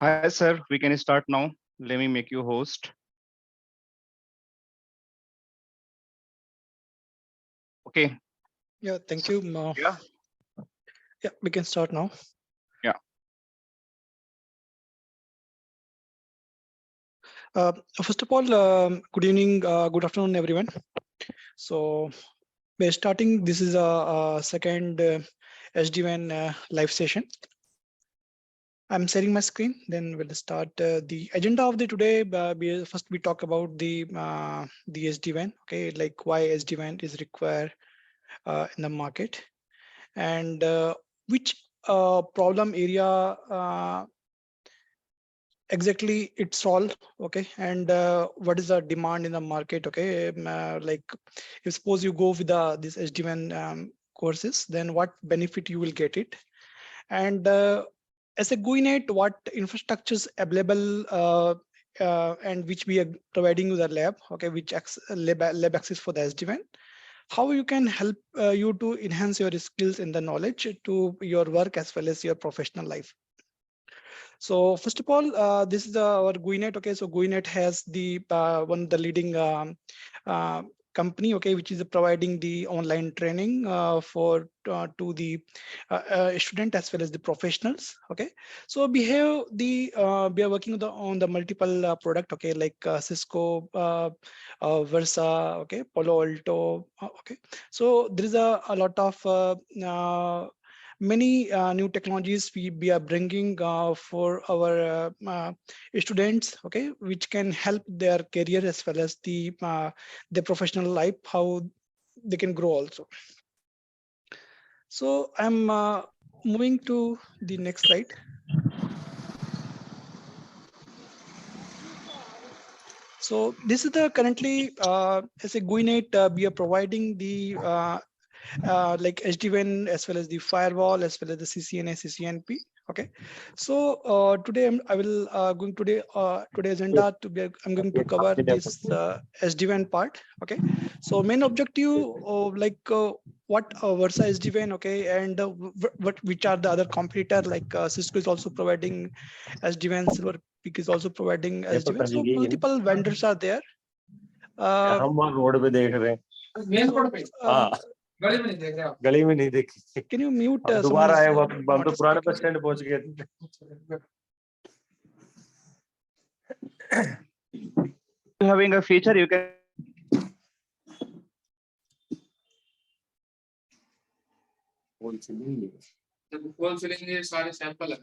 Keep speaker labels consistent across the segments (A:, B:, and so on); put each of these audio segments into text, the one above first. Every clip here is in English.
A: Hi, sir. We can start now. Let me make you host. Okay.
B: Yeah, thank you.
A: Yeah.
B: Yeah, we can start now.
A: Yeah.
B: First of all, good evening, good afternoon, everyone. So we're starting. This is a second SD-WAN live session. I'm sharing my screen. Then we'll start the agenda of the today. First, we talk about the SD-WAN. Okay, like why SD-WAN is required in the market, and which problem area exactly it's all. Okay, and what is the demand in the market? Okay, like if suppose you go with this SD-WAN courses, then what benefit you will get it, and as a GuiNet, what infrastructures available and which we are providing to the lab, okay, which lab access for the SD-WAN, how you can help you to enhance your skills and the knowledge to your work as well as your professional life. So first of all, this is our GuiNet. Okay, so GuiNet has the one of the leading company, okay, which is providing the online training for to the student as well as the professionals. Okay, so we have the we are working on the multiple product, okay, like Cisco, Versa, okay, Palo Alto, okay. So there is a lot of many new technologies we are bringing for our students, okay, which can help their career as well as their professional life, how they can grow also. So I'm moving to the next slide. So this is the currently as a GuiNet, we are providing the like SD-WAN as well as the firewall as well as the CCNA, CCNP. Okay, so today I will going today agenda to be I'm going to cover this SD-WAN part. Okay, so main objective like what Versa SD-WAN, okay, and what which are the other competitor, like Cisco is also providing SD-WAN, Silver Peak is also providing SD-WAN. So multiple vendors are there.
C: हम road पे देख रहे हैं गली में नहीं देखी.
B: Can you mute?
C: दोबारा आए हम तो पुराने बस स्टैंड पहुंच गए थे.
A: Having a feature, you can.
D: कौन सी लेंगे सारे सैंपल है.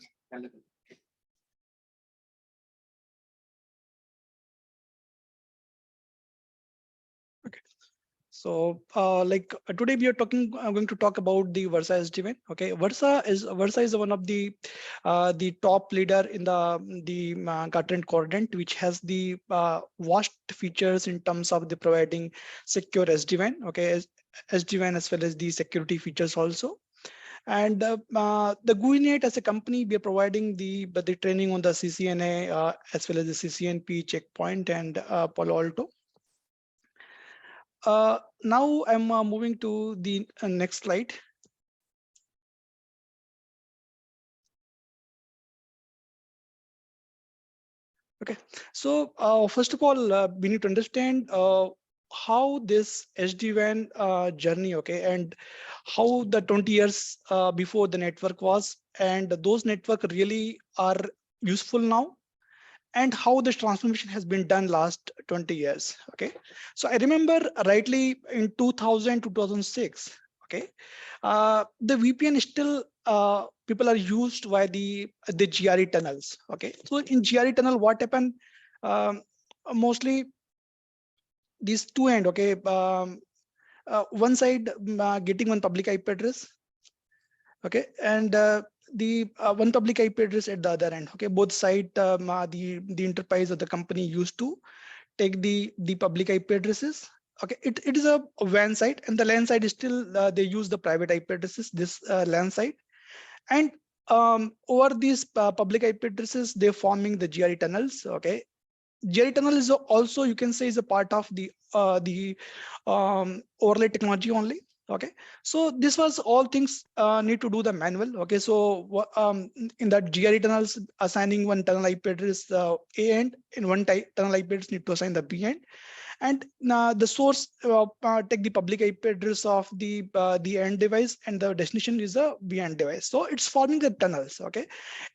B: Okay. So like today we are going to talk about the Versa SD-WAN. Okay, Versa is one of the top leader in the Gartner quadrant, which has the vast features in terms of the providing secure SD-WAN. Okay, SD-WAN as well as the security features also. And the GuiNet as a company, we are providing the training on the CCNA as well as the CCNP checkpoint and Palo Alto. Now I'm moving to the next slide. Okay, so first of all, we need to understand how this SD-WAN journey, okay, and how the 20 years before the network was, and those network really are useful now, and how this transformation has been done last 20 years. Okay, so I remember rightly in 2006, okay, the VPN still people are used by the GRE tunnels. Okay, so in GRE tunnel, what happened? Mostly these two end, okay, one side getting one public IP address, okay, and the one public IP address at the other end. Okay, both side the enterprise or the company used to take the public IP addresses. Okay, it is a WAN side, and the LAN side is still they use the private IP addresses, this LAN side, and over these public IP addresses they're forming the GRE tunnels. Okay, GRE tunnel is also, you can say, is a part of the overlay technology only. Okay, so this was all things need to do the manual. Okay, so in that GRE tunnels, assigning one tunnel IP address A end, in one tunnel IP address need to assign the B end. And the source take the public IP address of the end device, and the destination is the B end device. So it's forming the tunnels. Okay,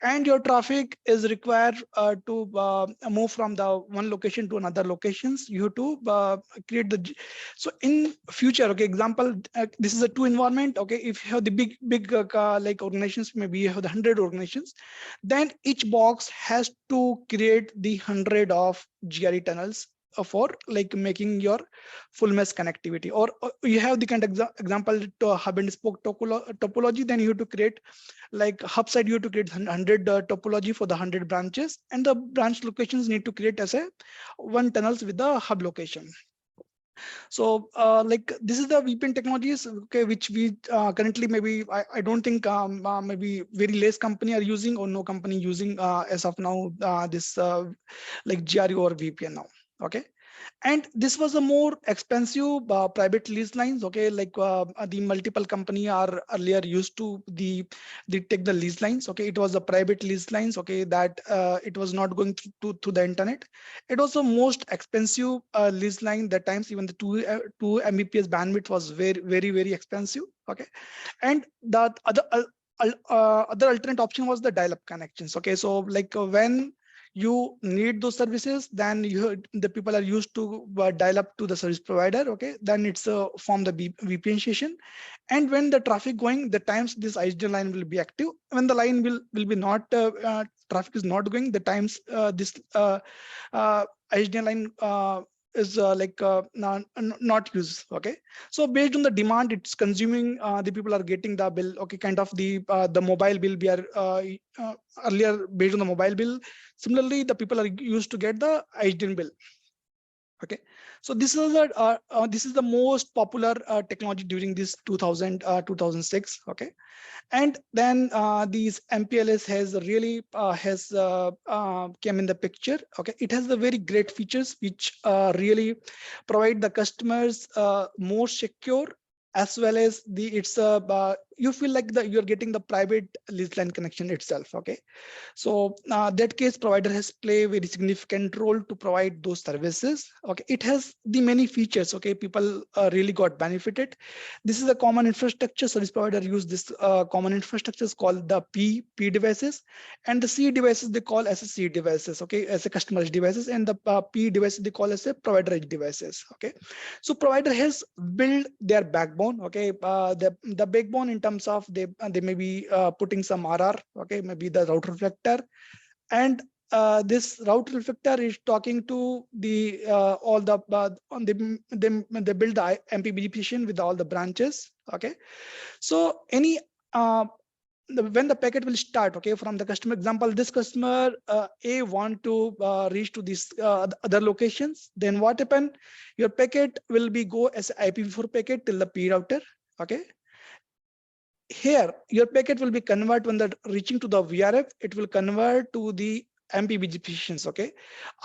B: and your traffic is required to move from the one location to another locations. You have to create the. So in future, okay, example, this is a two environment. Okay, if you have the big like organizations, maybe you have the 100 organizations, then each box has to create the 100 of GRE tunnels for like making your full mesh connectivity. Or you have the kind of example to hub and spoke topology, then you have to create like hub side, you have to create 100 topology for the 100 branches, and the branch locations need to create as a one tunnels with the hub location. So like this is the VPN technologies, okay, which we currently maybe I don't think maybe very less company are using, or no company using as of now this like GRE or VPN now. Okay, and this was a more expensive private lease lines. Okay, like the multiple company are earlier used to the take the lease lines. Okay, it was a private lease lines. Okay, that it was not going to the internet. It was the most expensive lease line. That times even the 2 Mbps bandwidth was very expensive. Okay, and the other alternate option was the dial-up connections. Okay, so like when you need those services, then the people are used to dial up to the service provider. Okay, then it's from the VPN session, and when the traffic going, the times this ISDN line will be active. When the line will be not traffic is not going, the times this ISDN line is not used. Okay, so based on the demand, it's consuming, the people are getting the bill. Okay, kind of the mobile bill we are earlier based on the mobile bill. Similarly, the people are used to get the ISDN bill. Okay, so this is the most popular technology during this 2006. Okay, and then these MPLS has really came in the picture. Okay, it has the very great features which really provide the customers more secure, as well as you feel like you're getting the private lease line connection itself. Okay, so that case provider has played a very significant role to provide those services. Okay, it has the many features. Okay, people really got benefited. This is a common infrastructure. Service provider use this common infrastructure is called the P devices, and the C devices they call as a C devices. Okay, as a customer edge devices, and the P devices they call as a provider edge devices. Okay, so provider has built their backbone. Okay, the backbone in terms of they may be putting some RR. Okay, maybe the router reflector, and this router reflector is talking to the all the on they build the MPBG position with all the branches. Okay, so any when the packet will start, okay, from the customer example, this customer A want to reach to these other locations, then what happen? Your packet will be go as IPv4 packet till the P router. Okay, here your packet will be convert when the reaching to the VRF, it will convert to the MPBG positions. Okay,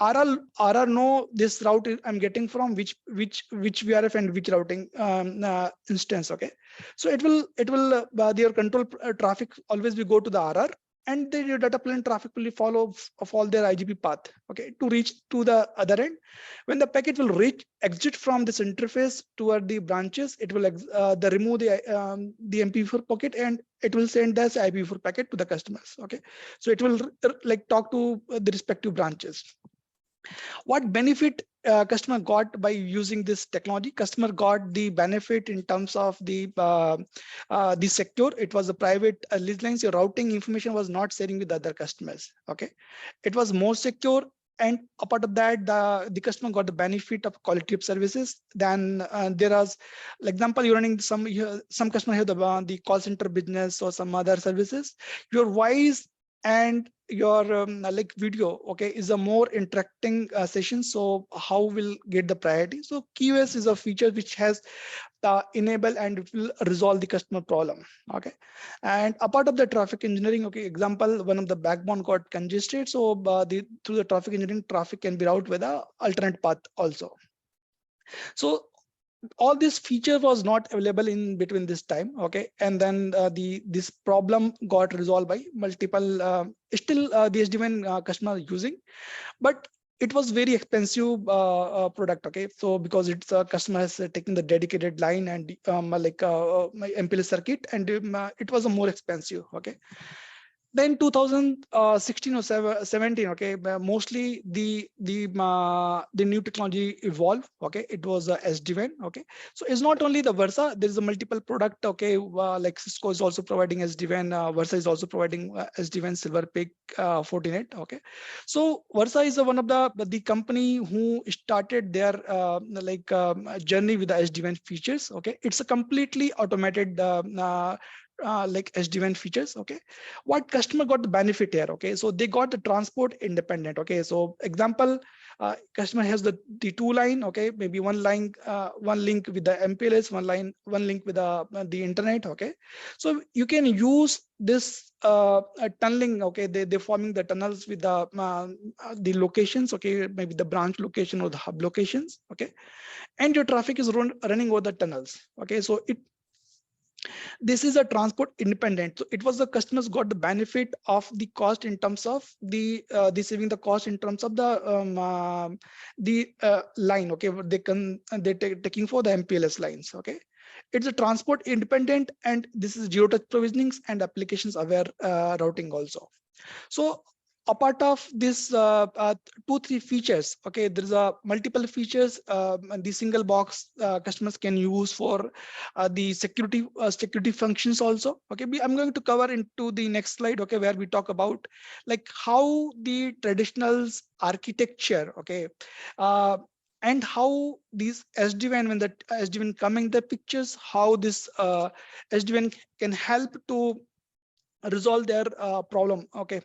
B: RR know this route I'm getting from which VRF and which routing instance. Okay, so it will your control traffic always will go to the RR, and your data plane traffic will follow of all their IGP path. Okay, to reach to the other end. When the packet will exit from this interface toward the branches, it will remove the MPv4 packet, and it will send as IPv4 packet to the customers. Okay, so it will like talk to the respective branches. What benefit customer got by using this technology? Customer got the benefit in terms of the secure. It was a private lease lines. Your routing information was not sharing with other customers. Okay, it was more secure. And apart of that, the customer got the benefit of quality of services. Then there is, like example, you're running some customer have the call center business or some other services. Your voice and your like video, okay, is a more interacting session. So how will get the priority? So QoS is a feature which has enable and it will resolve the customer problem. Okay, and apart of the traffic engineering, okay, example, one of the backbone got congested, so through the traffic engineering, traffic can be routed with a alternate path also. So all this feature was not available in between this time. Okay, and then this problem got resolved by multiple. Still, the SD-WAN customer using, but it was very expensive product. Okay, so because it's customer has taken the dedicated line and my MPLS circuit, and it was a more expensive. Okay. Then 2016 or 17, okay, mostly the new technology evolved. Okay, it was SD-WAN. Okay, so it's not only the Versa. There is a multiple product. Okay, like Cisco is also providing SD-WAN. Versa is also providing SD-WAN, Silver Peak, Fortinet. Okay, so Versa is one of the company who started their journey with the SD-WAN features. Okay, it's a completely automated like SD-WAN features. Okay, what customer got the benefit here? Okay, so they got the transport independent. Okay, so example, customer has the two line. Okay, maybe one line, one link with the MPLS, one link with the internet. Okay, so you can use this tunneling. Okay, they're forming the tunnels with the locations. Okay, maybe the branch location or the hub locations. Okay, and your traffic is running over the tunnels. Okay, so this is a transport independent. So it was the customers got the benefit of the cost in terms of the saving the cost in terms of the line. Okay, they're taking for the MPLS lines. Okay, it's a transport independent, and this is zero touch provisionings and applications aware routing also. So apart of this 2-3 features, okay, there's a multiple features the single box customers can use for the security functions also. Okay, I'm going to cover into the next slide. Okay, where we talk about like how the traditional architecture. Okay, and how these SD-WAN, when the SD-WAN come in the pictures, how this SD-WAN can help to resolve their problem. Okay,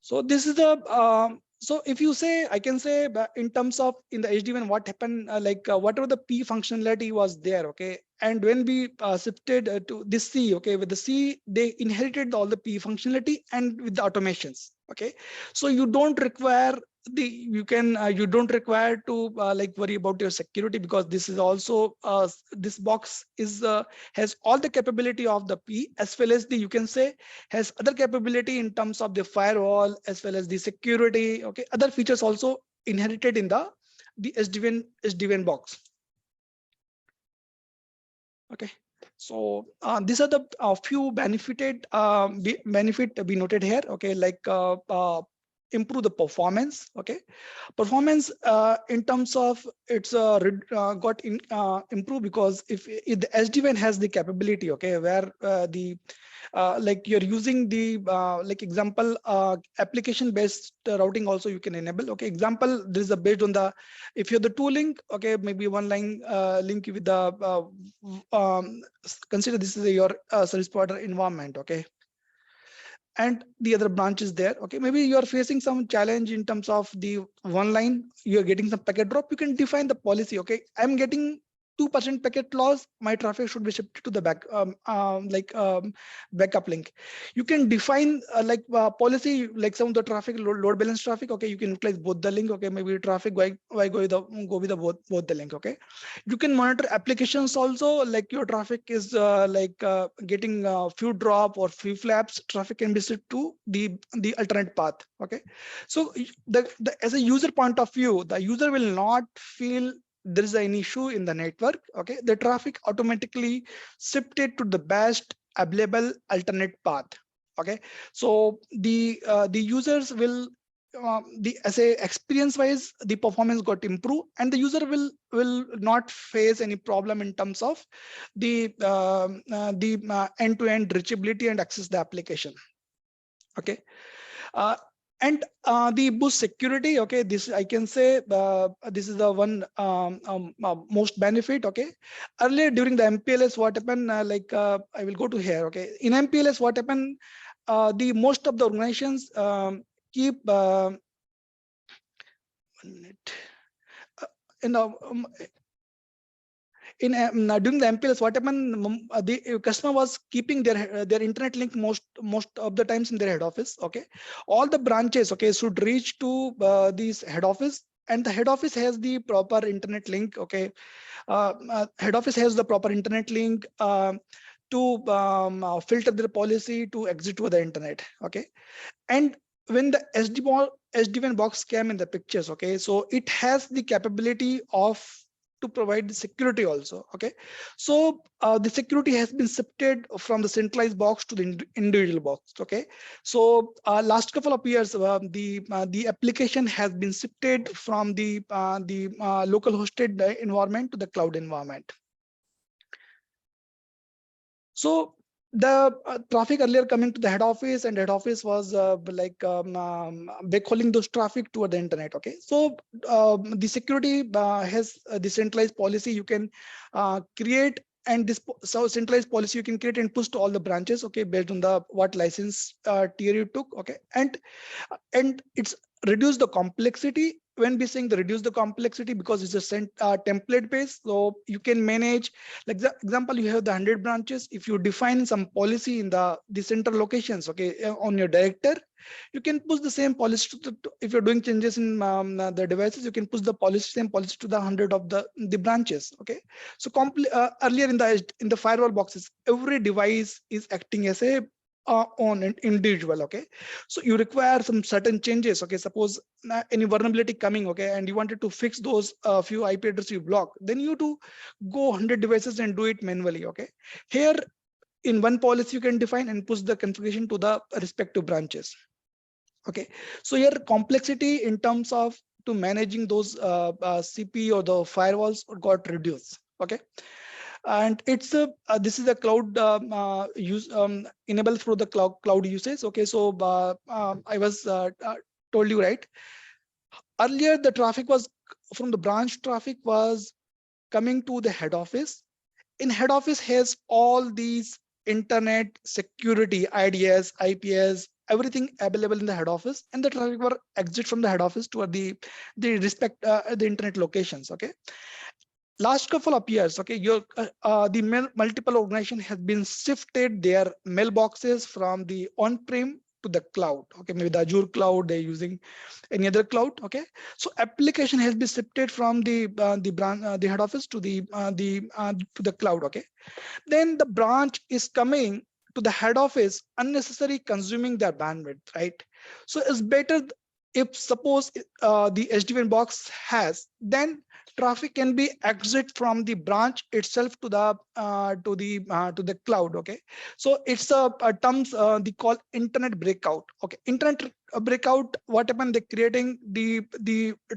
B: so this is the so if you say, I can say in terms of in the SD-WAN what happened, whatever the P functionality was there. Okay, and when we shifted to this C, okay, with the C they inherited all the P functionality and with the automations. Okay, so you don't require you don't require to worry about your security, because this is also this box is has all the capability of the P, as well as the, you can say, has other capability in terms of the firewall as well as the security. Okay, other features also inherited in the SD-WAN box. Okay, so these are the few benefit we noted here. Okay, improve the performance. Okay, performance in terms of it's got improved, because if the SD-WAN has the capability, okay, where you're using the example application based routing also you can enable. Okay, example, this is based on the, if you're the two link, okay, maybe one line link with the consider this is your service provider environment. Okay, and the other branch is there. Okay, maybe you are facing some challenge in terms of the one line, you are getting some packet drop. You can define the policy. Okay, I'm getting 2% packet loss, my traffic should be shifted to the backup link. You can define policy, like some of the traffic load balance traffic. Okay, you can utilize both the link. Okay, maybe traffic go with the both the link. Okay, you can monitor applications also, like your traffic is getting few drop or few flaps, traffic can be set to the alternate path. Okay, so as a user point of view, the user will not feel there is an issue in the network. Okay, the traffic automatically shifted to the best available alternate path. Okay, so the users will as a experience wise, the performance got improved, and the user will not face any problem in terms of the end-to-end reachability and access the application. Okay, and the boost security. Okay, this I can say this is the one most benefit. Okay, earlier during the MPLS, what happened, I will go to here. Okay, in MPLS, what happened, the most of the organizations keep 1 minute during the MPLS, what happened, the customer was keeping their internet link most of the times in their head office. Okay, all the branches, okay, should reach to this head office, and the head office has the proper internet link. Okay, head office has the proper internet link to filter their policy to exit to the internet. Okay, and when the SD-WAN box came in the pictures, okay, so it has the capability of to provide the security also. Okay, so the security has been shifted from the centralized box to the individual box. Okay, so last couple of years the application has been shifted from the local hosted environment to the cloud environment. So the traffic earlier coming to the head office, and head office was backhauling those traffic toward the internet. Okay, so the security has the centralized policy you can create, and this centralized policy you can create and push to all the branches. Okay, based on the what license tier you took. Okay, and it's reduce the complexity. When we saying the reduce the complexity, because it's a template based, so you can manage, like the example, you have the 100 branches. If you define some policy in the central locations, okay, on your director, you can push the same policy to if you're doing changes in the devices, you can push the same policy to the 100 of the branches. Okay, so earlier in the firewall boxes, every device is acting as a on an individual. Okay, so you require some certain changes. Okay, suppose any vulnerability coming, okay, and you wanted to fix those few IP addresses you block, then you to go 100 devices and do it manually. Okay, here in one policy you can define and push the configuration to the respective branches. Okay, so here complexity in terms of to managing those CP or the firewalls got reduced. Okay, and it's this is a cloud use enabled through the cloud usage. Okay, so I was told you right earlier, the traffic was from the branch, traffic was coming to the head office. In head office has all these internet security, IDS, IPS, everything available in the head office, and the traffic were exit from the head office toward the respect the internet locations. Okay, last couple of years, okay, your the multiple organization has been shifted their mailboxes from the on-prem to the cloud. Okay, maybe the Azure cloud, they're using any other cloud. Okay, so application has been shifted from the head office to the cloud. Okay, then the branch is coming to the head office unnecessarily consuming their bandwidth, right? So it's better if suppose the SD-WAN box has, then traffic can be exit from the branch itself to the cloud. Okay, so it's a terms they call internet breakout. Okay, internet breakout, what happened, they creating the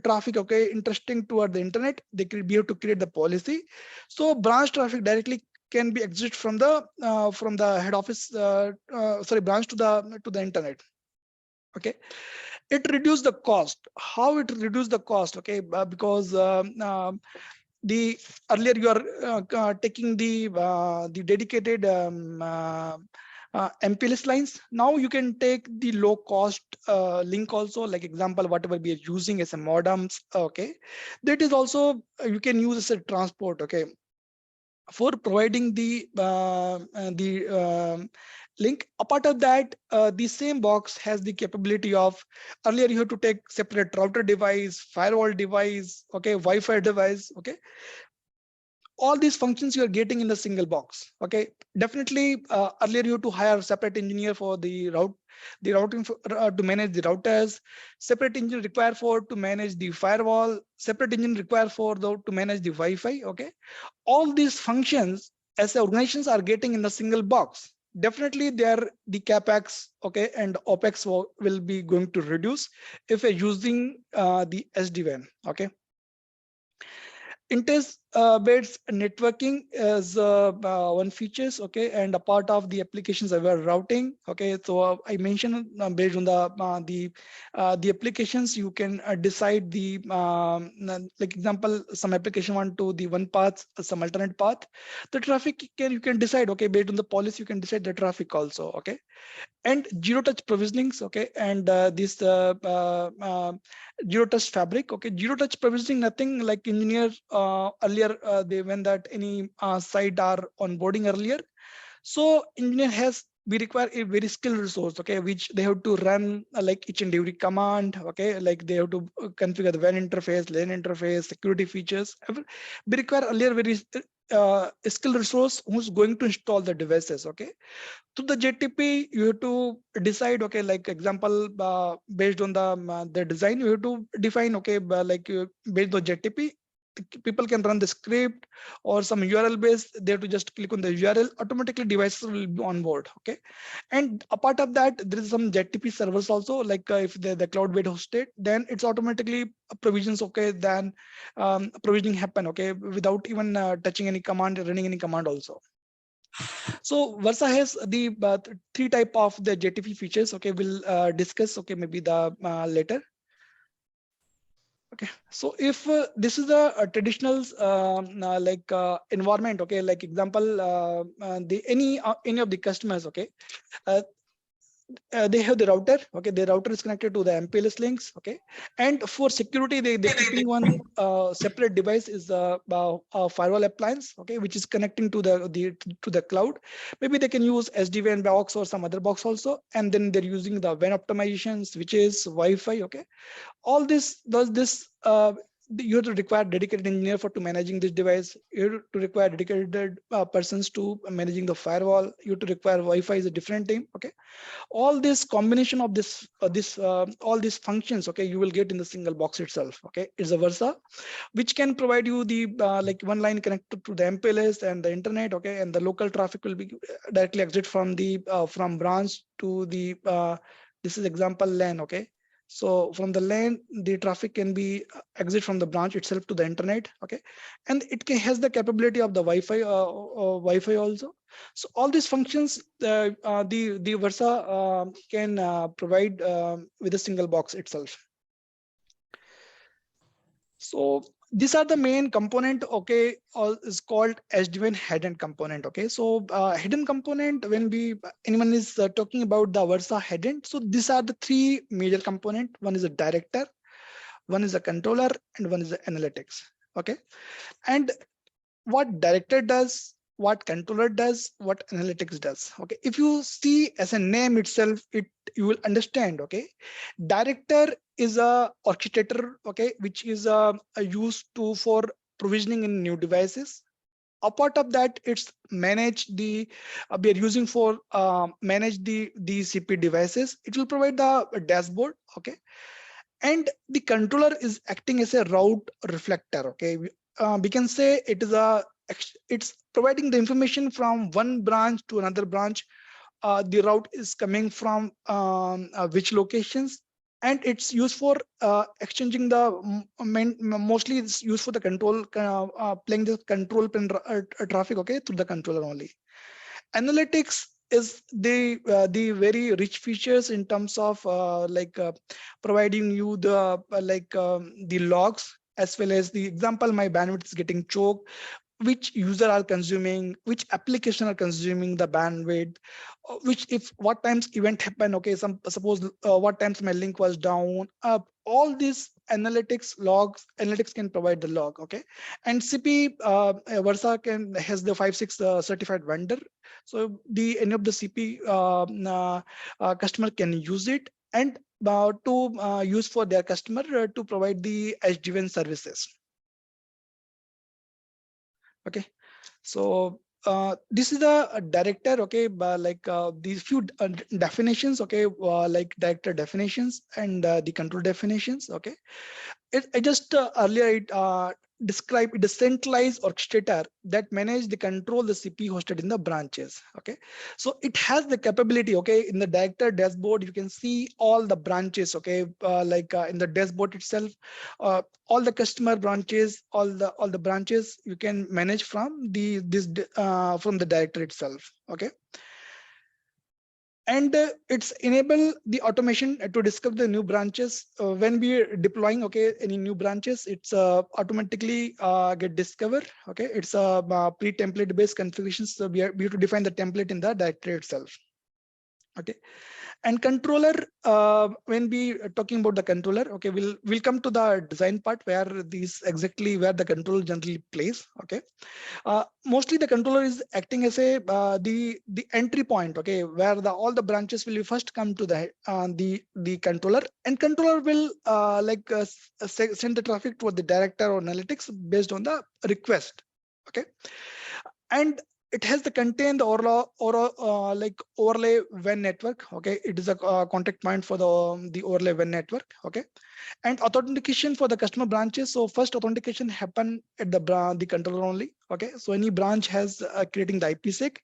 B: traffic, okay, interesting toward the internet, they be able to create the policy, so branch traffic directly can be exit from the head office branch to the internet. Okay, it reduced the cost. How it reduced the cost? Okay, because the earlier you are taking the dedicated MPLS lines. Now you can take the low cost link also, like example whatever we are using as a modems. Okay, that is also you can use as a transport. Okay, for providing the link. Apart of that, the same box has the capability of, earlier you have to take separate router device, firewall device, okay, Wi-Fi device. Okay, all these functions you are getting in the single box. Okay, definitely earlier you have to hire a separate engineer for the routing to manage the routers, separate engineer required for to manage the firewall, separate engineer required for to manage the Wi-Fi. Okay, all these functions as the organizations are getting in the single box. Definitely the capex, okay, and opex will be going to reduce if you're using the SD-WAN. Okay, Intel-based networking is one features. Okay, and a part of the applications aware routing. Okay, so I mentioned based on the applications, you can decide the like example, some application want to the one path, some alternate path. The traffic you can decide. Okay, based on the policy, you can decide the traffic also. Okay, and zero touch provisionings. Okay, and this zero touch fabric. Okay, zero touch provisioning, nothing like engineers earlier they when that any site are onboarding earlier, so engineer has we require a very skilled resource, okay, which they have to run like each and every command, okay, like they have to configure the WAN interface, LAN interface, security features. We require earlier very skilled resource who's going to install the devices, okay. To the JTP, you have to decide, okay, like example, based on the design, you have to define, okay, based on JTP, people can run the script or some URL based. They have to just click on the URL, automatically devices will be on board, okay. And apart of that, there is some JTP servers also, like if the cloud based hosted, then it's automatically provisions, okay, then provisioning happen, okay, without even touching any command, running any command also. So Versa has the three type of the JTP features, okay, we'll discuss, okay, maybe the later. Okay, so if this is a traditional environment, okay, like example, the any of the customers, okay, they have the router, okay, the router is connected to the MPLS links, okay, and for security they're keeping one separate device is a firewall appliance, okay, which is connecting to the cloud. Maybe they can use SD-WAN box or some other box also, and then they're using the WAN optimization, switches, Wi-Fi, okay. All this does this you have to require dedicated engineer for to managing this device. You have to require dedicated persons to managing the firewall. You have to require Wi-Fi is a different team, okay. All this combination of this all these functions, okay, you will get in the single box itself, okay. It's a Versa which can provide you the like one line connected to the MPLS and the internet, okay, and the local traffic will be directly exit from the from branch to the this is example LAN, okay. So from the LAN, the traffic can be exit from the branch itself to the internet, okay, and it has the capability of the Wi-Fi Wi-Fi also. So all these functions, the Versa can provide with a single box itself. So these are the main component, okay, is called SD-WAN hidden component, okay. So hidden component, when anyone is talking about the Versa hidden, so these are the three major component. One is a director, one is a controller, and one is the analytics, okay. And what director does, what controller does, what analytics does, okay. If you see as a name itself, you will understand, okay. Director is a orchestrator, okay, which is used for provisioning in new devices. Apart of that, it's manage the we are using for manage the CP devices. It will provide the dashboard, okay. And the controller is acting as a route reflector, okay. We can say it's providing the information from one branch to another branch. The route is coming from which locations, and it's used for exchanging the mostly it's used for the control playing the control pin traffic, okay, through the controller only. Analytics is the very rich features in terms of providing you the the logs, as well as the example, my bandwidth is getting choked, which user are consuming, which application are consuming the bandwidth, which if what times event happen, okay, suppose what times my link was down, all these analytics can provide the log, okay. And CP Versa has the 5-6 certified vendor, so any of the CP customer can use it, and to use for their customer to provide the SD-WAN services. Okay, so this is the director, okay, these few definitions, okay, like director definitions and the control definitions, okay. I just earlier described the centralized orchestrator that manage the control the CP hosted in the branches, okay. So it has the capability, okay, in the director dashboard you can see all the branches, okay, in the dashboard itself, all the customer branches, all the branches you can manage from from the director itself, okay. And it's enable the automation to discover the new branches when we are deploying, okay, any new branches. It's automatically get discovered, okay. It's a pre-template based configuration, so we have to define the template in the directory itself. Okay. And controller, when we are talking about the controller, okay, we'll come to the design part where exactly where the controller generally plays. Okay, mostly the controller is acting as a the entry point. Okay, where all the branches will first come to the controller, and controller will send the traffic to the director or analytics based on the request. Okay, and it has the contained or like overlay WAN network. Okay, it is a contact point for the overlay WAN network. Okay, and authentication for the customer branches. So first authentication happen at the controller only. Okay, so any branch has creating the IPsec.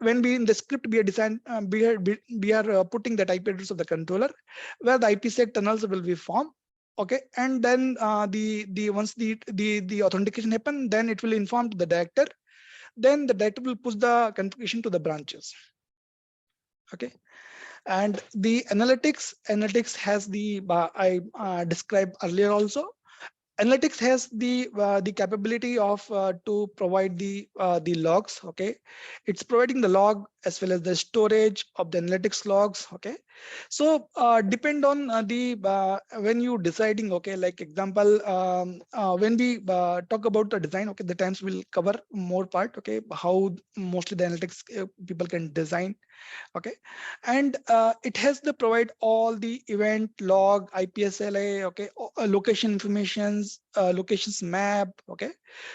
B: When we in the script we are design we are putting that IP address of the controller where the IPsec tunnels will be formed. Okay, and then once the authentication happen, then it will inform to the director. Then the director will push the configuration to the branches. Okay, and the analytics has the I described earlier also. Analytics has the capability of to provide the logs. Okay, it's providing the log as well as the storage of the analytics logs. Okay, so depend on when you deciding. Okay, like example, when we talk about the design, okay, the times will cover more part. Okay, how mostly the analytics people can design. Okay, and it has to provide all the event log, IPSLA, okay, location informations, locations map. Okay,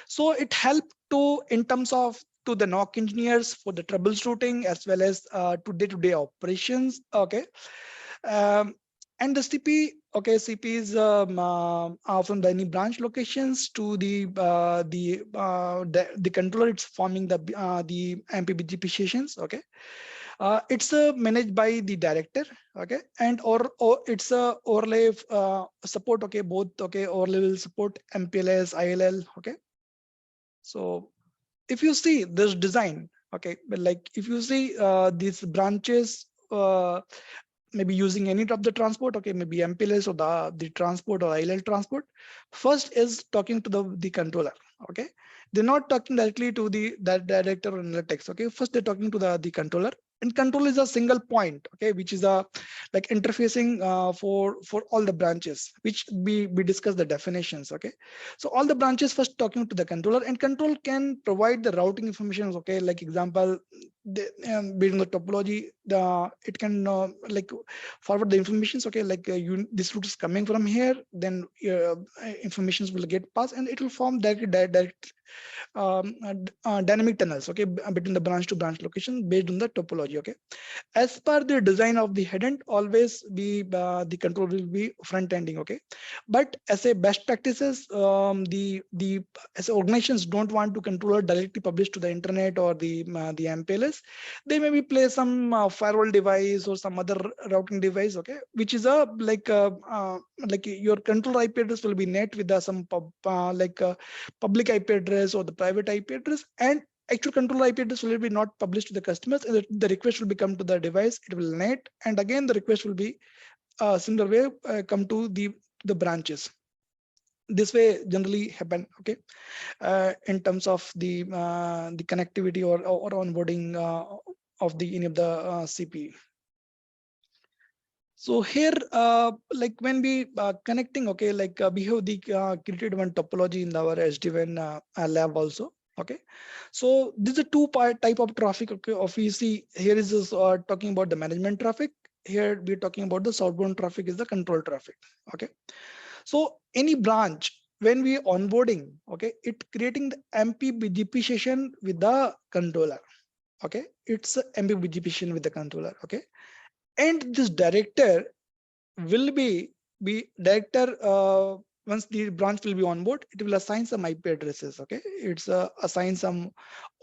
B: so it helped to in terms of to the NOC engineers for the troubleshooting as well as to day-to-day operations. Okay, and the CP, okay, CP is from the any branch locations to the controller. It's forming the MPBGP sessions. Okay, it's managed by the director. Okay, and or it's a overlay support. Okay, both. Okay, overlay will support MPLS, ILL. Okay, so if you see this design, okay, but like if you see these branches maybe using any of the transport, okay, maybe MPLS or the transport or ILL transport, first is talking to the controller. Okay, they're not talking directly to that director or analytics. Okay, first they're talking to the controller, and control is a single point. Okay, which is a like interfacing for all the branches, which we discussed the definitions. Okay, so all the branches first talking to the controller, and control can provide the routing information. Okay, like example, based on the topology, it can like forward the informations. Okay, like this route is coming from here, then informations will get passed, and it will form direct dynamic tunnels. Okay, between the branch to branch location based on the topology. Okay, as per the design of the head end, always be the control will be front ending. Okay, but as a best practices, as organizations don't want to controller directly publish to the internet or the MPLS, they maybe play some firewall device or some other routing device. Okay, which is a like your control IP address will be net with some public IP address or the private IP address, and actual control IP address will be not published to the customers. The request will become to the device. It will net, and again the request will be similar way come to the branches. This way generally happen. Okay, in terms of the connectivity or onboarding of any of the CP. So here, like when we connecting, okay, like we have the created one topology in our SD-WAN lab also. Okay, so this is a type of traffic. Okay, obviously here is this, talking about the management traffic. Here we're talking about the southbound traffic is the control traffic. Okay, so any branch when we onboarding, okay, it creating the MPBGP session with the controller. Okay, it's a MPBGP session with the controller. Okay, and this director will be director. Once the branch will be on board, it will assign some IP addresses. Okay, it's assign some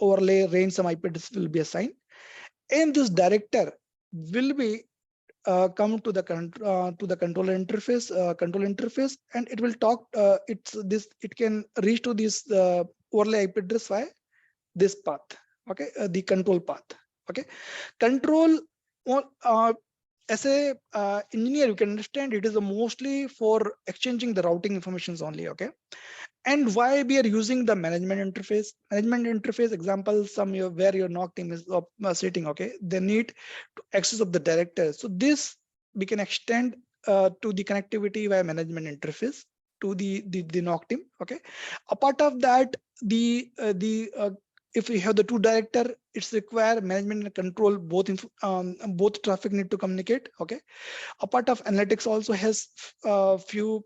B: overlay range, some IP address will be assigned, and this director will be come to the controller interface, and it will talk. It can reach to this overlay IP address via this path. Okay, the control path. Okay, control as a engineer, you can understand it is mostly for exchanging the routing informations only. Okay. And why we are using the management interface example, where your NOC team is sitting. Okay. They need to access of the director. So this we can extend to the connectivity via management interface to the NOC team. Okay. Apart of that, if we have the two director, it's require management and control both traffic need to communicate. Okay. A part of analytics also has few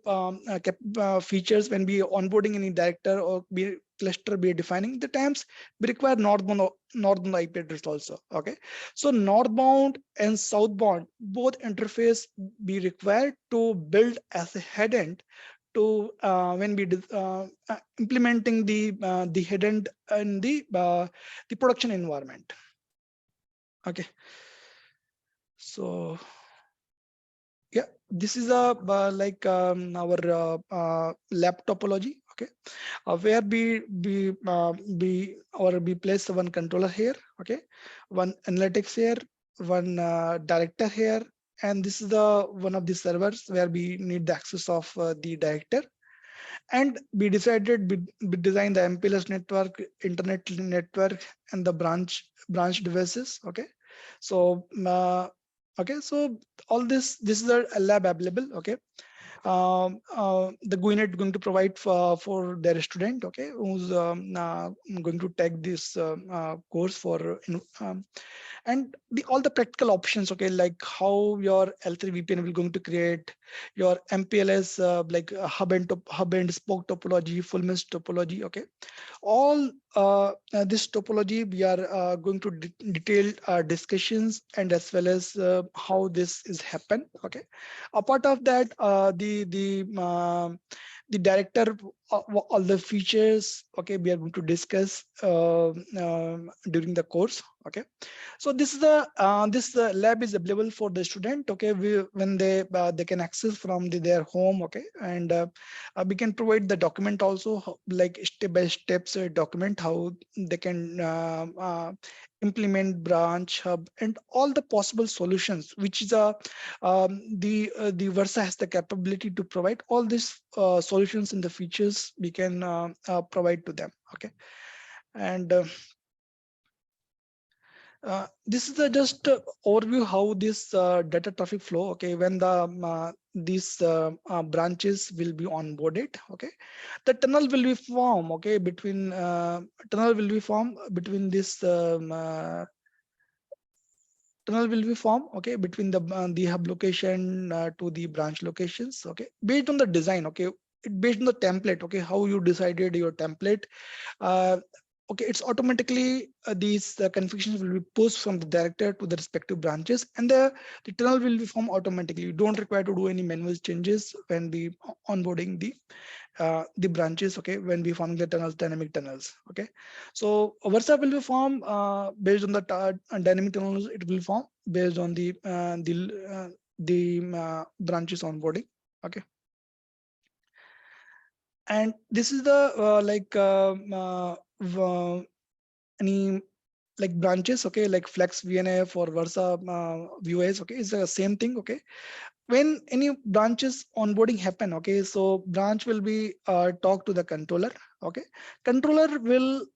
B: features when we onboarding any director or be cluster be defining the times we require northbound IP address also. Okay, so northbound and southbound both interface be required to build as a head end to when we implementing the head end in the production environment. Okay, so yeah, this is a our lab topology. Okay, where we place one controller here. Okay, one analytics here, one director here, and this is the one of the servers where we need the access of the director. And we decided we designed the MPLS network, internet network, and the branch devices. Okay, so okay, so all this is a lab available. Okay, the GuiNet going to provide for their student. Okay, who's going to take this course for and all the practical options. Okay, like how your L3 VPN will going to create your MPLS hub and spoke topology, full mesh topology. Okay, all this topology we are going to detailed discussions, and as well as how this is happen. Okay, a part of that the director all the features. Okay, we are going to discuss during the course. Okay, so this is the this lab is available for the student. Okay, when they can access from their home. Okay, and we can provide the document also, like step by steps document how they can implement branch hub and all the possible solutions, which is the Versa has the capability to provide all these solutions and the features we can provide to them. Okay, and this is the just overview how this data traffic flow. Okay, when the these branches will be onboarded. Okay, the tunnel will be formed. Okay, between this tunnel will be formed. Okay, between the hub location to the branch locations. Okay, based on the design. Okay, based on the template. Okay, how you decided your template. Okay, it's automatically these configurations will be pushed from the director to the respective branches, and the tunnel will be formed automatically. You don't require to do any manual changes when we onboarding the branches. Okay, when we forming the tunnels, dynamic tunnels. Okay, so Versa will be formed based on the dynamic tunnels. It will form based on the branches onboarding. Okay, and this is the any like branches. Okay, like Flex VNF or Versa VOS. Okay, it's the same thing. Okay, when any branches onboarding happen. Okay, so branch will be talk to the controller. Okay, controller will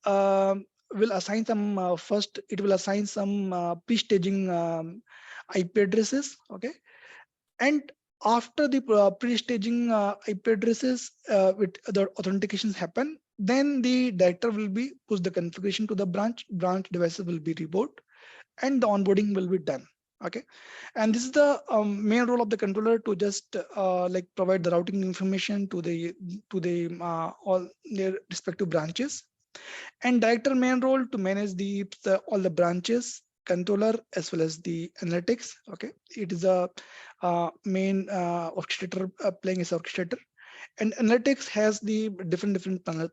B: assign some first it will assign some pre-staging IP addresses. Okay, and after the pre-staging IP addresses with the authentications happen, then the director will be push the configuration to the branch devices will be reboot, and the onboarding will be done. Okay, and this is the main role of the controller to just like provide the routing information to the all their respective branches, and director main role to manage all the branches, controller as well as the analytics. Okay, it is a main orchestrator playing as orchestrator, and analytics has the different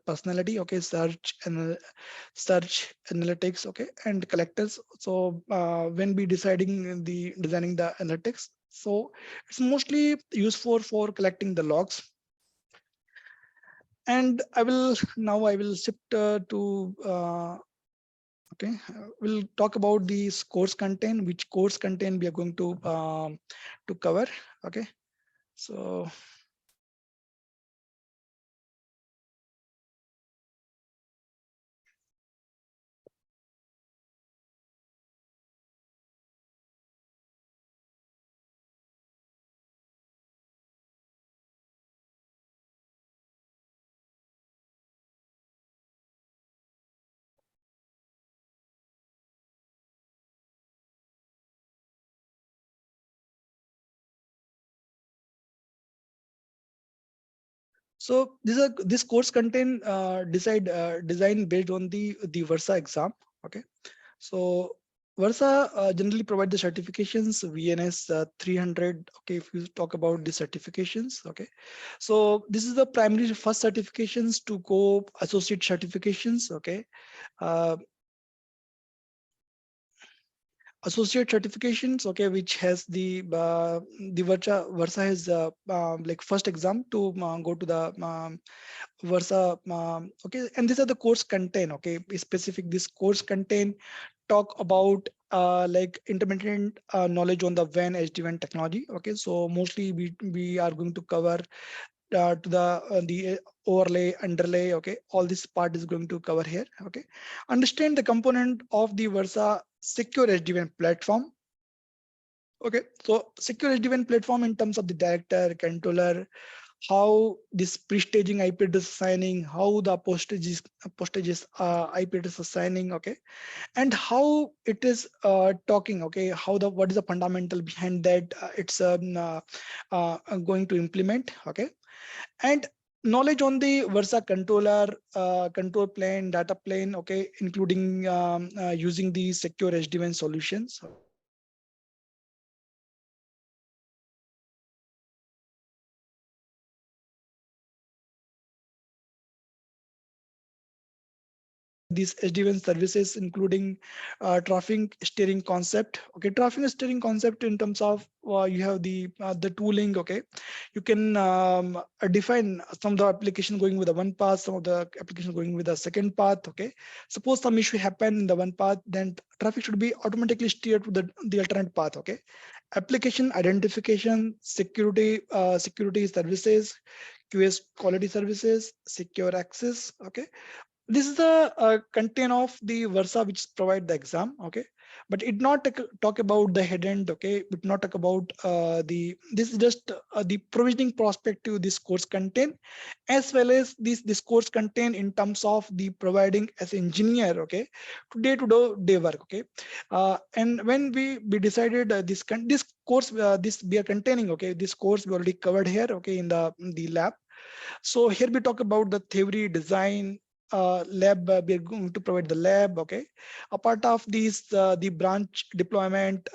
B: personality. Okay, search analytics. Okay, and collectors. So when we designing the analytics, so it's mostly used for collecting the logs. And I will shift to Okay, we'll talk about these course content, which course content we are going to cover. Okay, so this course content designed based on the Versa exam. Okay, so Versa generally provide the certifications VNS 300. Okay, if you talk about the certifications, okay, so this is the primary first certifications to go associate certifications. Okay, uh, associate certifications, okay, which has the Versa has like first exam to go to the Versa. Okay, and these are the course content. Okay, specific this course content talk about like intermittent knowledge on the WAN SD-WAN technology. Okay, so mostly we are going to cover to the overlay, underlay. Okay, all this part is going to cover here. Okay, understand the component of the Versa secure SD-WAN platform. Okay, so secure SD-WAN platform in terms of the director, controller, how this pre-staging IP address assigning, how the postages IP address assigning. Okay, and how it is talking. Okay, what is the fundamental behind that it's going to implement. Okay, and knowledge on the Versa controller, control plane, data plane. Okay, including using the secure SD-WAN solutions. These SD-WAN services, including traffic steering concept. Okay, traffic steering concept in terms of you have the tooling. Okay, you can define some of the application going with the one path, some of the application going with the second path. Okay, suppose some issue happen in the one path, then traffic should be automatically steered to the alternate path. Okay, application identification, security services, QS quality services, secure access. Okay, this is the content of the Versa which provide the exam. Okay, but it not talk about the head end. Okay, but not talk about this is just the provisioning perspective, this course content, as well as this course content in terms of the providing as engineer. Okay, to day work. Okay, and when we decided this course this we are containing. Okay, this course we already covered here. Okay, in the lab. So here we talk about the theory, design, lab. We are going to provide the lab. Okay, a part of these the branch deployment,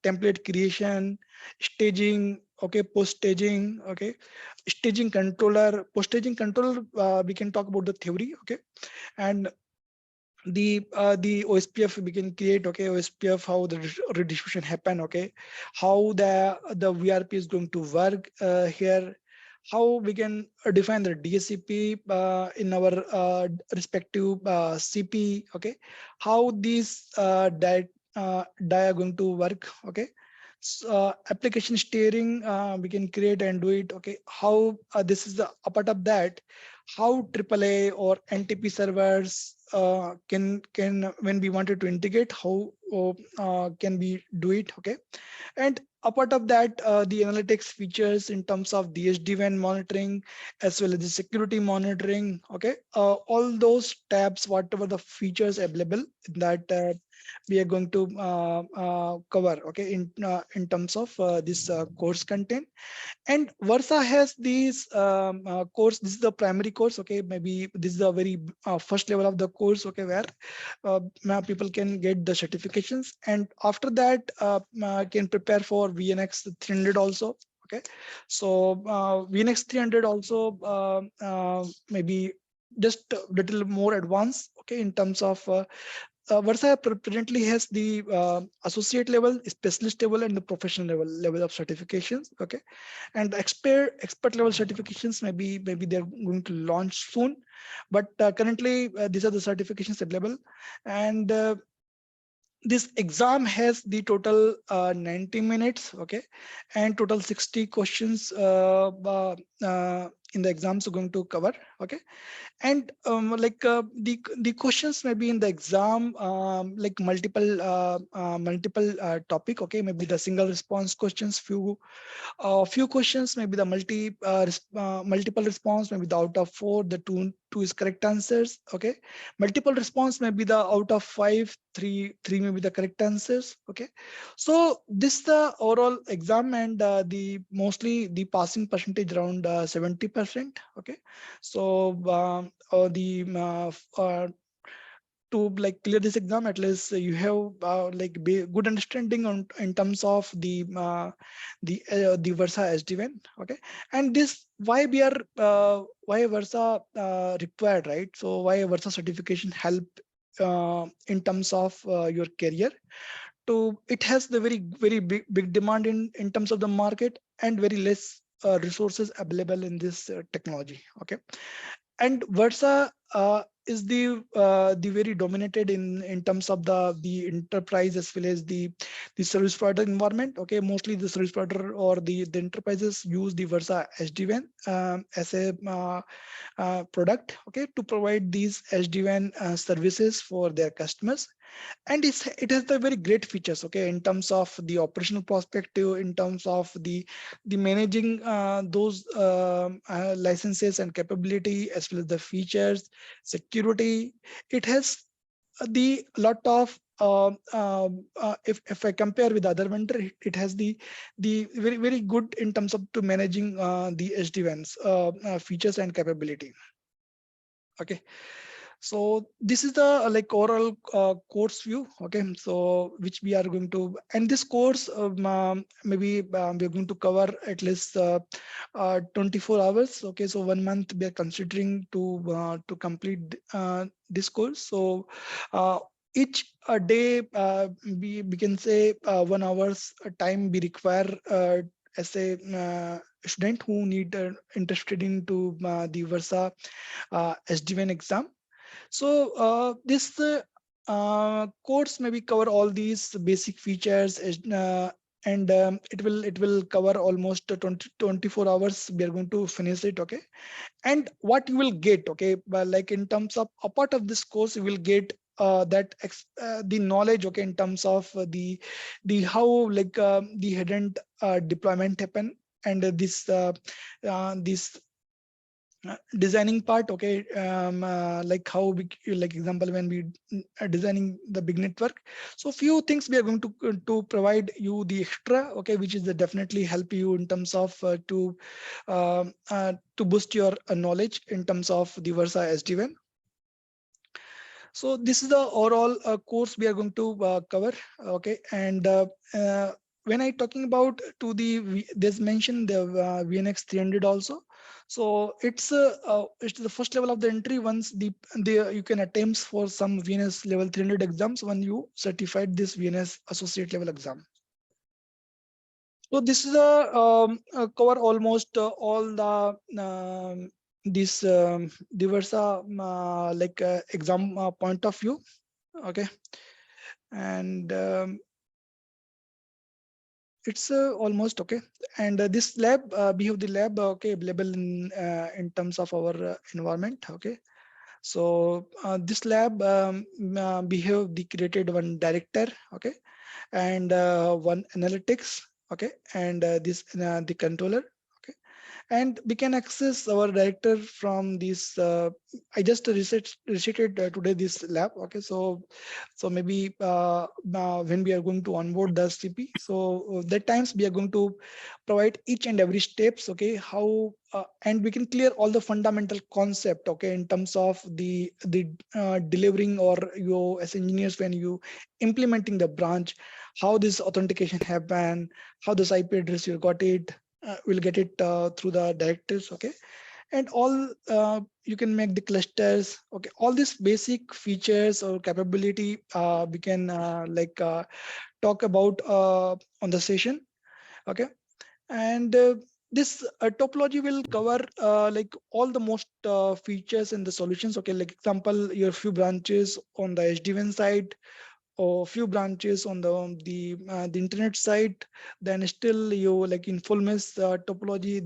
B: template creation, staging. Okay, post staging. Okay, staging controller, post staging controller. We can talk about the theory. Okay, and the OSPF we can create. Okay, OSPF, how the redistribution happen. Okay, how the VRP is going to work here, how we can define the DSCP in our respective CP. Okay, how these DI are going to work. Okay, so, application steering we can create and do it. Okay, how this is a part of that, how AAA or NTP servers can when we wanted to integrate, how can we do it. Okay, and a part of that the analytics features in terms of the SD-WAN monitoring as well as the security monitoring. Okay, all those tabs, whatever the features available that we are going to cover. Okay, in terms of this course content. And Versa has these course. This is the primary course. Okay, maybe this is the very first level of the course. Okay, where now people can get the certifications, and after that can prepare for VNX 300 also. Okay, so VNX 300 also maybe just a little more advanced. Okay, in terms of Versa presently has the associate level, specialist level, and the professional level of certifications. Okay, and the expert level certifications maybe they're going to launch soon, but currently these are the certifications available, and this exam has the total 90 minutes, okay, and total 60 questions in the exams are going to cover, okay. And the questions may be in the exam like multiple topic, okay, maybe the single response questions, few questions, maybe the multiple response, maybe the out of 4, the two is correct answers, okay. Multiple response, maybe the out of 5, three may be the correct answers, okay. So this is the overall exam, and the mostly the passing percentage around 70%, okay. So to like clear this exam, at least you have good understanding on in terms of the Versa SD-WAN, okay. And this why we are why Versa required, right? So why Versa certification help in terms of your career. To it has the very big demand in terms of the market, and very less resources available in this technology, okay. And Versa is the very dominated in terms of the enterprise as well as the service provider environment, okay. Mostly the service provider or the enterprises use the Versa SD-WAN as a product, okay, to provide these SD-WAN services for their customers. And it has the very great features, okay, in terms of the operational perspective, in terms of the managing those licenses and capability, as well as the features, security. It has the lot of if I compare with other vendor, it has the very good in terms of to managing the SD-WANs features and capability, okay. So this is the like overall course view, okay. So which we are going to, and this course maybe we're going to cover at least 24 hours, okay. So 1 month we are considering to complete this course. So each day we can say 1 hour's time we require as a student who need interested into the Versa SD-WAN exam. So this course maybe cover all these basic features, and it will cover almost 24 hours. We are going to finish it, okay. And what you will get, okay, but like in terms of a part of this course, you will get the knowledge, okay, in terms of the how like the hidden deployment happen, and this designing part, okay. Like how we, like example, when we are designing the big network. So few things we are going to provide you the extra, okay, which is definitely help you in terms of to boost your knowledge in terms of the Versa SD-WAN. So this is the overall course we are going to cover, okay. And when I talking about to there's mentioned the VNX 300 also. So it's the first level of the entry. Once you can attempt for some VNS level 300 exams when you certified this VNS associate level exam. So this is a cover almost all the this the Versa like exam point of view, okay. And it's almost okay. And this lab we have the lab, okay, available in terms of our environment, okay. So this lab we have the created one director, okay, and one analytics, okay, and this the controller, okay. And we can access our director from this I just researched today this lab, okay. So maybe when we are going to onboard the CP, so that times we are going to provide each and every steps, okay, how and we can clear all the fundamental concept, okay, in terms of the delivering, or you as engineers when you implementing the branch, how this authentication happen, how this IP address you got it, will get it through the directives, okay. and all you can make the clusters. Okay, all these basic features or capability we can talk about on the session. Okay, and this topology will cover like all the most features in the solutions. Okay, like example, your few branches on the SD-WAN side, or few branches on the internet side. Then still you like in full mesh topology,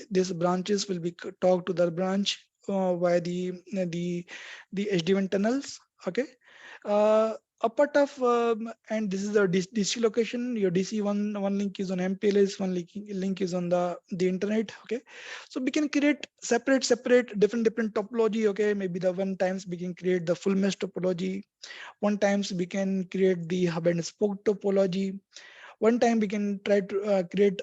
B: this branches will be talk to the branch via the SD-WAN tunnels. Okay, a part of and this is the DC location. Your DC one link is on MPLS, one link is on the internet. Okay, so we can create separate different topology. Okay, maybe the one times we can create the full mesh topology. One times we can create the hub and spoke topology. One time we can try to create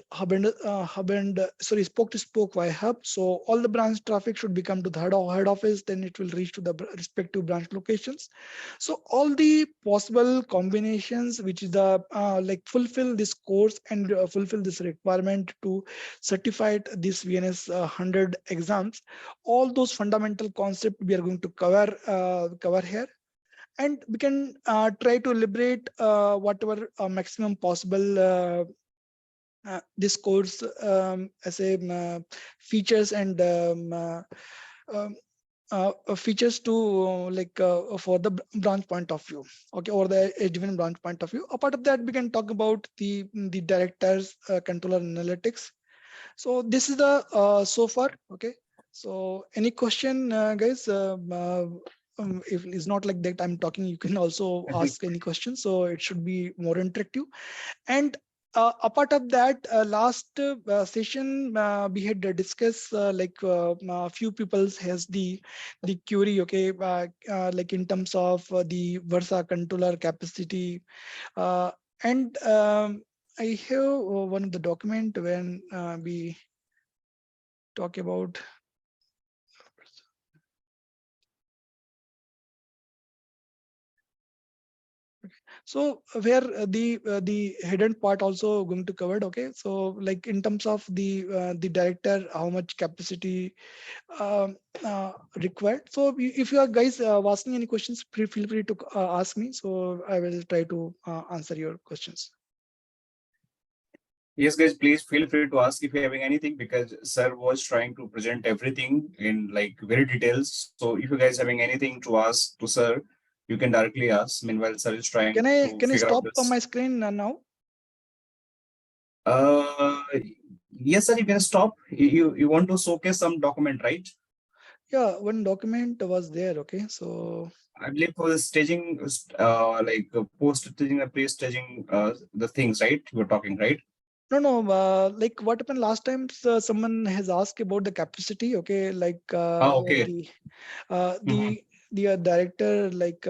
B: spoke to spoke via hub. So all the branch traffic should become to the head office, then it will reach to the respective branch locations. So all the possible combinations, which is the like fulfill this course and fulfill this requirement to certify this VNS 100 exams, all those fundamental concepts we are going to cover here. And we can try to liberate whatever maximum possible this course as a features and features to for the branch point of view. Okay, or the given branch point of view. Apart of that, we can talk about the directors controller analytics. So this is the so far. Okay, so any question, guys? If it's not like that I'm talking, you can also ask any questions, so it should be more interactive. And apart of that, last session we had discussed a few people has the query. Okay, like in terms of the Versa controller capacity, and I have one of the document when we talk about. So where the hidden part also going to covered. Okay, so like in terms of the director, how much capacity required. So if you are guys asking any questions, feel free to ask me. So I will try to answer your questions.
E: Yes, guys, please feel free to ask if you're having anything, because sir was trying to present everything in like very details. So if you guys having anything to ask to sir, you can directly ask. Meanwhile, sir is trying
B: Can I
E: to figure out
B: stop
E: this.
B: my screen now?
E: Yes, sir, you can stop. You want to showcase some document, right?
B: Yeah, one document was there. Okay, so
E: I believe for the staging, like post staging and pre staging, the things, right? You're talking, right?
B: No, like what happened last time, someone has asked about the capacity. Okay, like
E: Okay.
B: the director like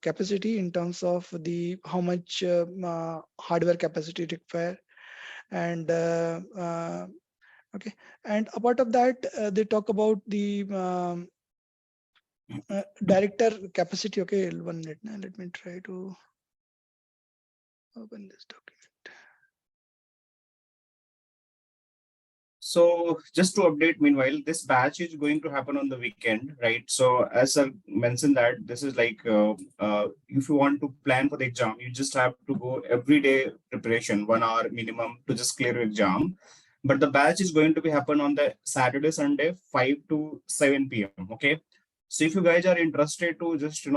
B: capacity in terms of the how much hardware capacity required. And okay, and apart of that, they talk about the director capacity. Okay, one minute now, let me try to open this document.
E: So just to update, meanwhile, this batch is going to happen on the weekend, right? So as I mentioned that this is like, if you want to plan for the exam, you just have to go every day preparation, 1 hour minimum to just clear your exam. But the batch is going to be happen on the Saturday, Sunday, 5 to 7 p.m. Okay. So if you guys are interested to just,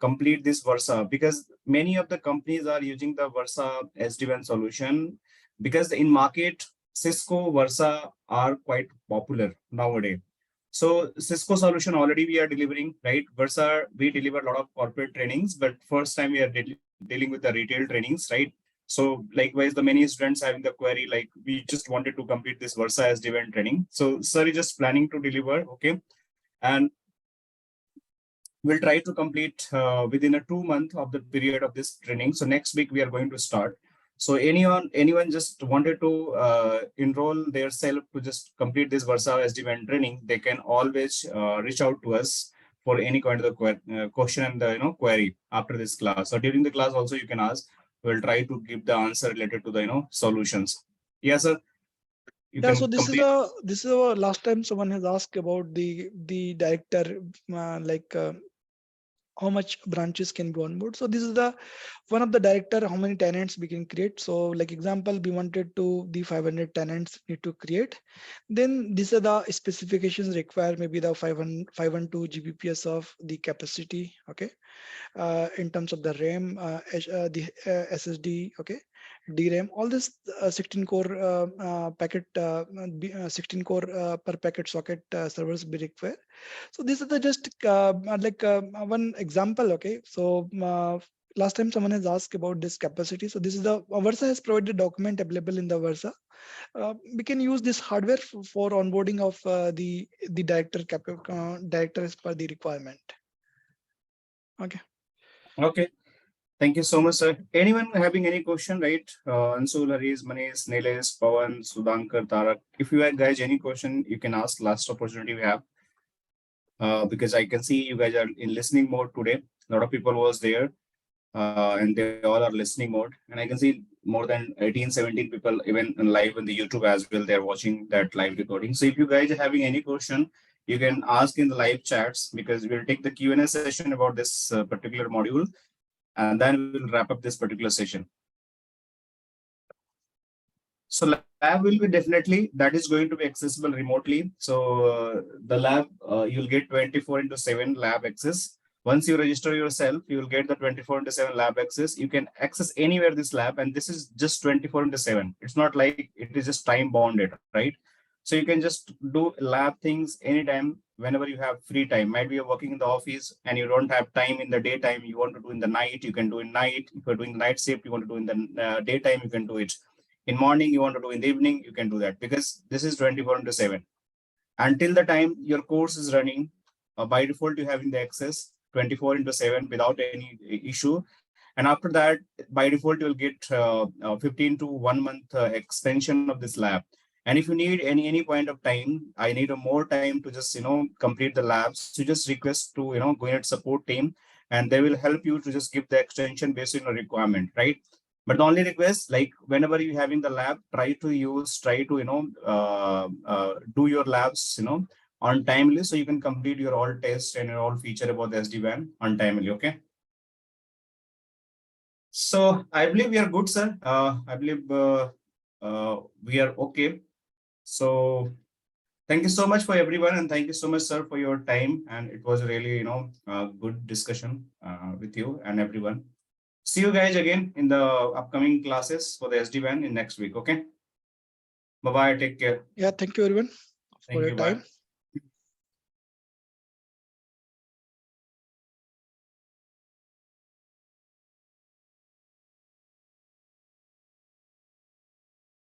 E: complete this Versa, because many of the companies are using the Versa SD-WAN solution, because in market, Cisco, Versa are quite popular nowadays. So Cisco solution already we are delivering, right? Versa, we deliver a lot of corporate trainings, but first time we are dealing with the retail trainings, right? So likewise, the many students having the query, like we just wanted to complete this Versa SD-WAN training. So sir is just planning to deliver, okay? And we'll try to complete within a 2 month of the period of this training. So next week we are going to start. So anyone just wanted to enroll their self to just complete this Versa SD-WAN training, they can always reach out to us for any kind of the question and the query after this class. So during the class also you can ask. We'll try to give the answer related to the solutions. Yes, sir. you
B: Yeah,
E: can
B: so this
E: complete.
B: is the last time someone has asked about the director, how much branches can be on board. So this is the one of the director, how many tenants we can create. So like example, we wanted to the 500 tenants need to create. Then these are the specifications required, maybe the 512 Gbps of the capacity, okay, in terms of the RAM, the SSD, okay, DRAM, all this 16 core packet, 16 core per packet socket servers be required. So this is the just one example, okay. So last time someone has asked about this capacity. So this is the Versa has provided document available in the Versa. We can use this hardware for onboarding of the director director as per the requirement. Okay.
E: Okay. Thank you so much, sir. Anyone having any question, right? Ansul, Harish, Manish, Nilesh, Pawan, Sudankar, Tarak. If you have guys any question, you can ask. Last opportunity we have. Because I can see you guys are in listening mode today. A lot of people was there and they all are listening mode. And I can see more than 18, 17 people even live on the YouTube as well. They're watching that live recording. So if you guys are having any question, you can ask in the live chats because we'll take the Q&A session about this particular module. And then we'll wrap up this particular session. So lab will be definitely, that is going to be accessible remotely. So the lab, you'll get 24/7 lab access. Once you register yourself, you will get the 24/7 lab access. You can access anywhere this lab, and this is just 24/7. It's not like it is just time bounded, right? So you can just do lab things anytime, whenever you have free time. Might be you're working in the office and you don't have time in the daytime, you want to do in the night, you can do in night. If you're doing night shift, you want to do in the daytime, you can do it. In morning, you want to do in the evening, you can do that because this is 24/7. Until the time your course is running, by default, you having the access 24/7 without any issue. And after that, by default, you'll get 15 to 1 month extension of this lab. And if you need any point of time, I need a more time to just, complete the labs. You just request to, GuiNet support team, and they will help you to just give the extension based on your requirement, right? But the only request, like whenever you're having the lab, try to do your labs, on timely, so you can complete your all tests and your all feature about the SD-WAN on timely, okay? So I believe we are good, sir. I believe we are okay. So thank you so much for everyone, and thank you so much, sir, for your time. And it was really, good discussion with you and everyone. See you guys again in the upcoming classes for the SD-WAN in next week. Okay. Bye-bye. Take care.
B: Yeah. Thank you everyone for
E: Thank
B: your
E: you.
B: time.
E: Bye.